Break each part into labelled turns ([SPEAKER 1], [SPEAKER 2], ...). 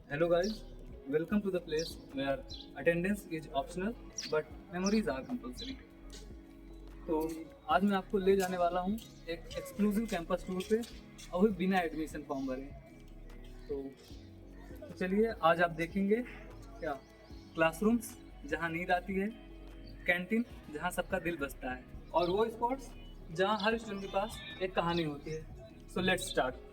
[SPEAKER 1] Hello guys, welcome to the place where attendance is optional but memories are compulsory. तो आज मैं आपको ले जाने वाला हूँ एक एक्सक्लूसिव कैंपस टूर पे और भी बिना एडमिशन फॉर्म भरे। तो चलिए आज आप देखेंगे क्या क्लासरूम्स जहाँ नींद आती है, कैंटीन जहाँ सबका दिल बसता है और वो स्पॉट्स जहाँ हर स्टूडेंट के पास एक कहानी होती है। So let's start.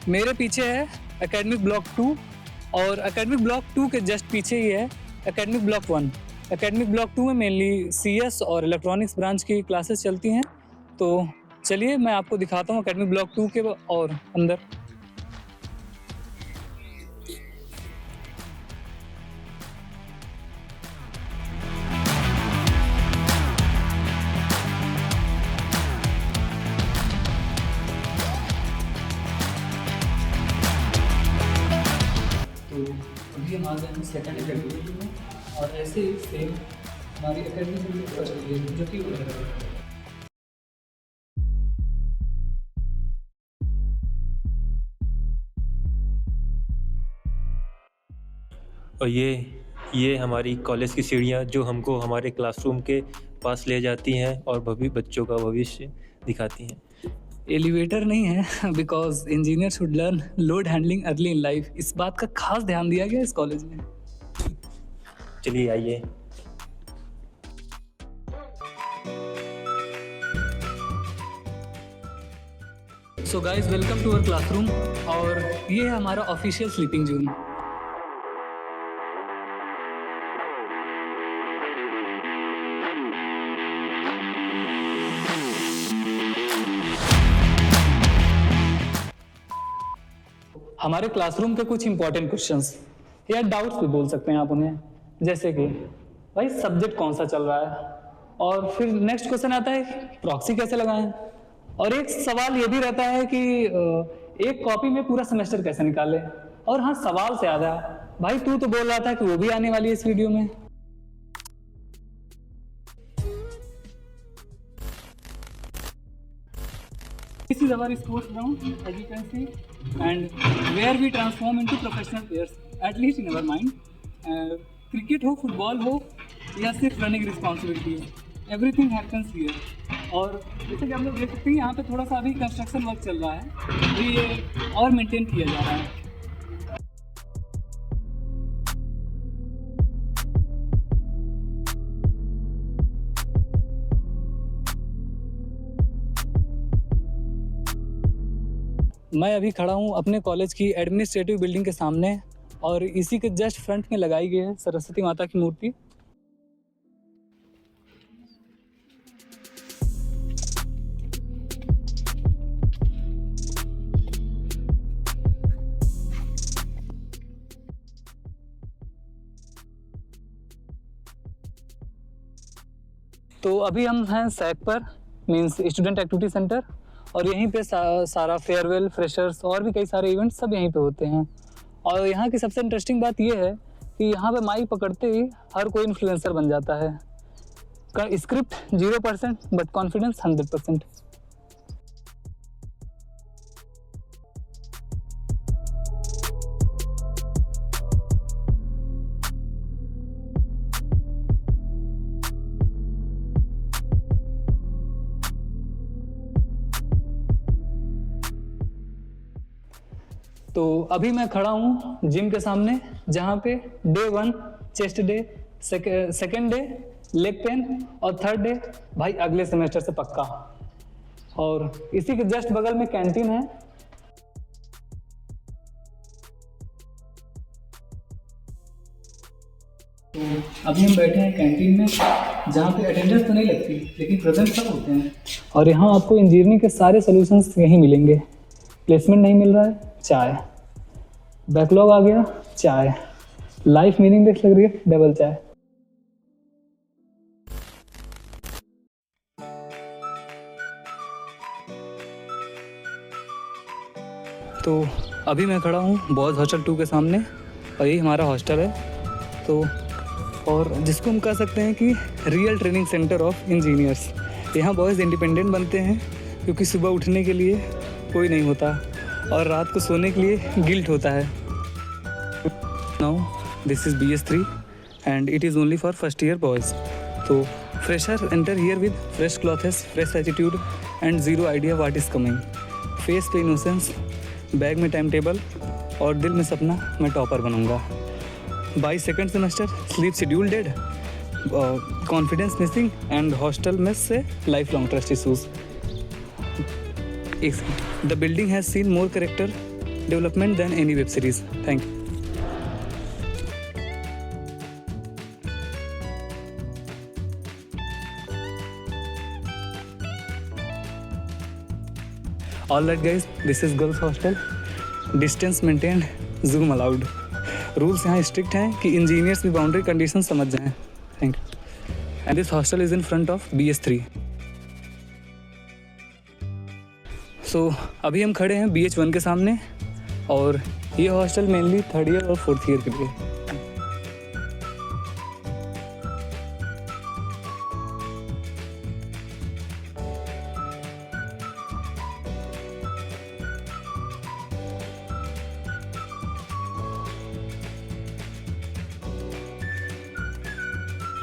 [SPEAKER 1] मेरे पीछे है एकेडमिक ब्लॉक 2 और एकेडमिक ब्लॉक 2 के जस्ट पीछे ही है एकेडमिक ब्लॉक 1। एकेडमिक ब्लॉक 2 में मेनली CS और इलेक्ट्रॉनिक्स ब्रांच की क्लासेस चलती हैं। तो चलिए मैं आपको दिखाता हूँ एकेडमिक ब्लॉक 2 के और अंदर। अभी हम आ गए हैं सेकंड एकेडमी में और ऐसे ही सेम हमारी एकेडमी से चल रही है जो कि
[SPEAKER 2] और ये हमारी कॉलेज की सीढ़ियाँ जो हमको हमारे क्लासरूम के पास ले जाती हैं और बच्चों का भविष्य दिखाती हैं।
[SPEAKER 1] एलिवेटर नहीं है because engineer should learn load handling early in life. इस बात का खास ध्यान दिया गया इस कॉलेज में।
[SPEAKER 2] चलिए आइए।
[SPEAKER 1] So guys welcome to our classroom और ये है हमारा ऑफिशियल स्लीपिंग जोन। हमारे क्लासरूम के कुछ इंपॉर्टेंट क्वेश्चंस या डाउट्स भी बोल सकते हैं आप उन्हें, जैसे कि भाई सब्जेक्ट कौन सा चल रहा है, और फिर नेक्स्ट क्वेश्चन आता है प्रॉक्सी कैसे लगाएं, और एक सवाल ये भी रहता है कि एक कॉपी में पूरा सेमेस्टर कैसे निकालें। और हाँ, सवाल से याद आया, भाई तू तो बोल रहा था कि वो भी आने वाली है इस वीडियो में। This is our sports ground, as you can see, and where we transform into professional players, at least in our mind. Cricket हो, फुटबॉल हो या सिर्फ रनिंग रिस्पॉन्सिबिलिटी है, एवरीथिंग हैपन्स हियर। और जैसे कि आप लोग देख सकते हैं यहाँ पे थोड़ा सा अभी कंस्ट्रक्शन वर्क चल रहा है, तो ये और मेंटेन किया जा रहा है। मैं अभी खड़ा हूँ अपने कॉलेज की एडमिनिस्ट्रेटिव बिल्डिंग के सामने और इसी के जस्ट फ्रंट में लगाई गई है सरस्वती माता की मूर्ति। तो अभी हम हैं सैक पर, मीन्स स्टूडेंट एक्टिविटी सेंटर, और यहीं पे सारा फेयरवेल, फ्रेशर्स और भी कई सारे इवेंट्स सब यहीं पे होते हैं। और यहाँ की सबसे इंटरेस्टिंग बात ये है कि यहाँ पे माइक पकड़ते ही हर कोई इन्फ्लुएंसर बन जाता है। Script 0% but confidence 100%। तो अभी मैं खड़ा हूँ जिम के सामने, जहाँ पे day 1 chest day, second day leg pain, और थर्ड डे भाई अगले सेमेस्टर से पक्का। और इसी के जस्ट बगल में कैंटीन है। तो अभी हम बैठे हैं कैंटीन में, जहाँ पे अटेंडेंस तो नहीं लगती लेकिन प्रेजेंट सब होते हैं। और यहाँ आपको इंजीनियरिंग के सारे सॉल्यूशंस यहीं मिलेंगे। प्लेसमेंट नहीं मिल रहा है, चाय। बैकलॉग आ गया, चाय। लाइफ मीनिंगलेस लग रही है, डबल चाय। तो अभी मैं खड़ा हूँ बॉयज़ हॉस्टल 2 के सामने, और यही हमारा हॉस्टल है। तो और जिसको हम कह सकते हैं कि real training centre of engineers. यहाँ बॉयज़ इंडिपेंडेंट बनते हैं, क्योंकि सुबह उठने के लिए कोई नहीं होता और रात को सोने के लिए गिल्ट होता है। Now this is BS3 and it is only for first year boys. तो fresher enter here with fresh clothes, fresh attitude and zero idea what is coming. Face पे इनोसेंस, बैग में टाइम टेबल, और दिल में सपना मैं topper बनूंगा। By second semester sleep schedule dead, confidence missing and hostel mess से life long trust issues. The building has seen more character development than any web series. Thank you. All right guys, this is girls hostel. Distance maintained, Zoom allowed. Rules यहाँ strict हैं कि engineers भी boundary condition समझ जाएं। Thank you. And this hostel is in front of BS3। सो अभी हम खड़े हैं BH1 के सामने, और ये हॉस्टल मेनली थर्ड ईयर और फोर्थ ईयर के लिए।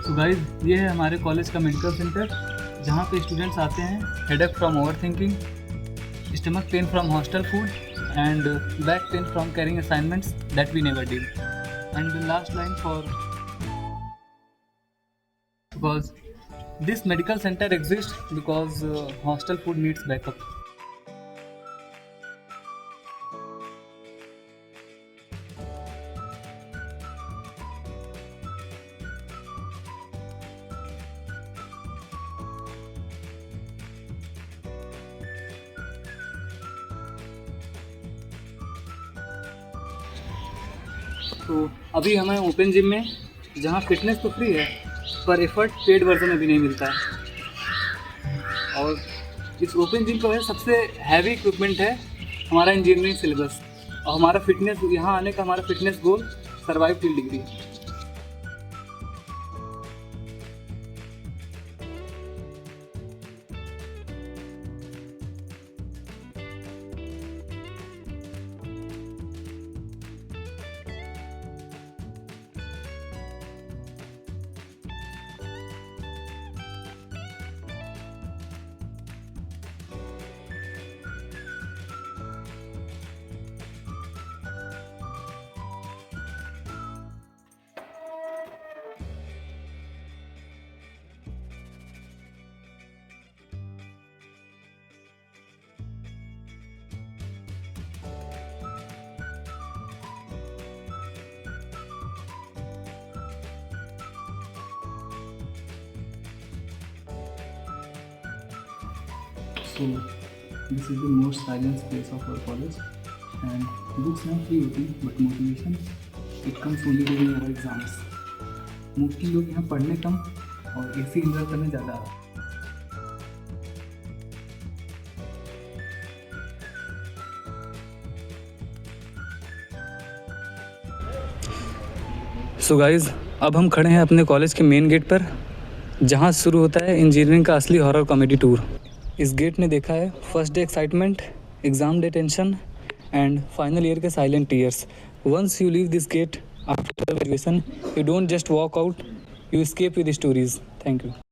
[SPEAKER 1] तो गाइस, ये है हमारे कॉलेज का मेडिकल सेंटर, जहाँ पे स्टूडेंट्स आते हैं headache from over thinking, stomach pain from hostel food, and back pain from carrying assignments that we never did. And the last line for because this medical centre exist because hostel food needs backup. तो अभी हमें open gym में, जहाँ fitness तो free है पर effort paid version में भी नहीं मिलता है। और इस ओपन जिम का वजह सबसे हैवी इक्विपमेंट है हमारा इंजीनियरिंग सिलेबस, और हमारा फिटनेस, यहाँ आने का हमारा fitness goal survive till degree. So this is the most silent place of our college, and books यहाँ फ्री होती हैं, but motivation it comes only during our exams. Mostly लोग यहाँ पढ़ने कम और एसी इन्वर्टर में ज़्यादा। सो गाइज़, अब हम खड़े हैं अपने कॉलेज के मेन गेट पर, जहाँ शुरू होता है इंजीनियरिंग का असली हॉरर कॉमेडी टूर। इस गेट ने देखा है first day excitement, exam day tension and final year के silent tears. Once you leave this gate after graduation, you don't just walk out, you escape with stories. Thank you.